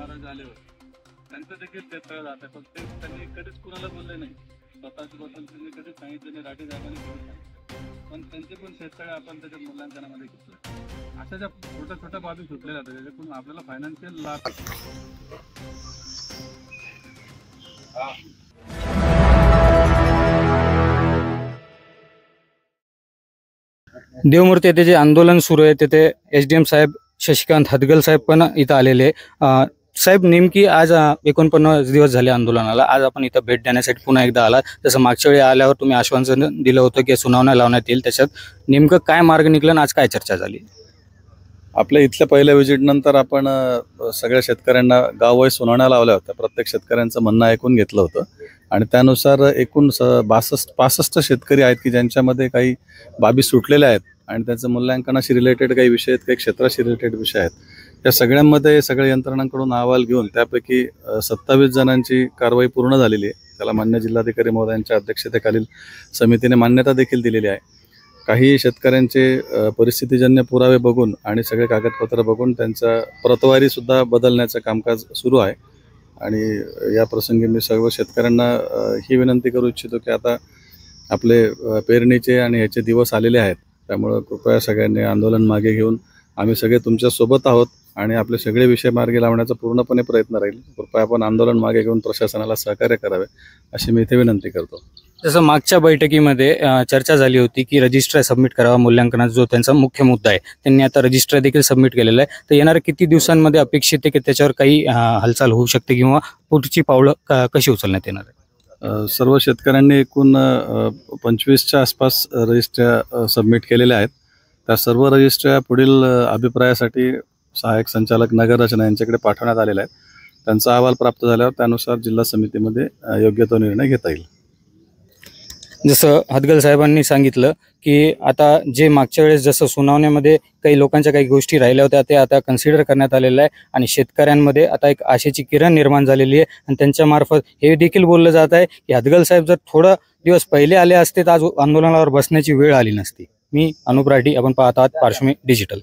महाराज आले होते त्यांचं देखील शेततळ जात आहे, पण ते त्यांनी कधीच कुणाला बोलले नाही. स्वतःच्या बद्दल त्यांनी कधीच सांगितलं नाही, राठी साहेबांनी कधीच सांगितलं, पण त्यांचे पण शेततळे आपण त्याच्या मूल्यांकनामध्ये घेतलं. अशा ज्या छोट्या छोट्या बाबी सुटल्या जातात त्याच्यातून आपल्याला फायनान्शियल लाभ. देवमूर्ती येथे जे आंदोलन सुरू आहे तिथे SDM साहेब शशिकांत हदगल साहेब पण इथं आलेले. साहेब, नेमकी आज 49 दिवस झाले आंदोलनाला, आज आपण इथं भेट देण्यासाठी पुन्हा एकदा आला. जसं मागच्या वेळी आल्यावर तुम्ही आश्वासन दिलं होतं की सुनावण्या लावण्यात येईल, त्याच्यात नेमकं काय मार्ग निघाला आणि आज काय चर्चा झाली? आपल्या इथल्या पहिल्या व्हिजिटनंतर आपण सगळ्या शेतकऱ्यांना गाववाईज सुनावण्या लावल्या होत्या. प्रत्येक शेतकऱ्यांचं म्हणणं ऐकून घेतलं होतं आणि त्यानुसार एकूण 65 शेतकरी आहेत की ज्यांच्यामध्ये काही बाबी सुटलेल्या आहेत आणि त्याचं मूल्यांकनाशी रिलेटेड काही विषय आहेत, काही क्षेत्राशी रिलेटेड विषय आहेत. या सगळ्यांमध्ये सगळ्या यंत्रणांकडून अहवाल घेऊन त्यापैकी 27 जणांची कारवाई पूर्ण झालेली आहे. त्याला मान्य जिल्हाधिकारी महोदयांच्या अध्यक्षतेखालील समितीने मान्यता देखील दिलेली आहे. काही शेतकऱ्यांचे परिस्थितीजन्य पुरावे बघून आणि सगळे कागदपत्र बघून त्यांचा प्रतवारीसुद्धा बदलण्याचं कामकाज सुरू आहे. आणि या प्रसंगी मी सर्व शेतकऱ्यांना ही विनंती करू इच्छितो की आता आपले पेरणीचे आणि ह्याचे दिवस आलेले आहेत, त्यामुळं कृपया सगळ्यांनी आंदोलन मागे घेऊन आम्ही सगळे तुमच्यासोबत आहोत आणि आपले सगळे विषय मार्गी लावण्याचा पूर्णपणे प्रयत्न राहील. कृपया आपण आंदोलन मागे घेऊन प्रशासनाला सहकार्य करावे अशी मी इथे विनंती करतो. जसं मागच्या बैठकीमध्ये चर्चा झाली होती की रजिस्टर सबमिट करावा, मूल्यांकनाचा जो त्यांचा मुख्य मुद्दा आहे त्यांनी आता रजिस्टर देखील सबमिट केलेलं आहे. तर येणाऱ्या किती दिवसांमध्ये अपेक्षित आहे की त्याच्यावर काही हालचाल होऊ शकते किंवा पुढची पावलं कशी उचलण्यात येणार आहे? सर्व शेतकऱ्यांनी एकूण 25च्या आसपास रजिस्ट्र्या सबमिट केलेल्या आहेत. त्या सर्व रजिस्ट्र्या पुढील अभिप्रायासाठी सहाय्यक संचालक नगररचना यांच्याकडे पाठवण्यात आलेल्या आहेत. त्यांचा अहवाल प्राप्त झाल्यावर त्यानुसार जिल्हा समितीमध्ये योग्य तो निर्णय घेता येईल. जसं हदगल साहेबांनी सांगितलं की आता जे मागच्या वेळेस जसं सुनावण्यामध्ये काही लोकांच्या काही गोष्टी राहिल्या होत्या ते आता कन्सिडर करण्यात आलेलं आहे आणि शेतकऱ्यांमध्ये आता एक आशेची किरण निर्माण झालेली आहे. आणि त्यांच्या मार्फत हे देखील बोललं जात आहे की हदगल साहेब जर थोडं दिवस पहिले आले असते तर आज आंदोलनावर बसण्याची वेळ आली नसती. मी अनुप राठी, आपण पाहत आहात पार्श्वमी डिजिटल.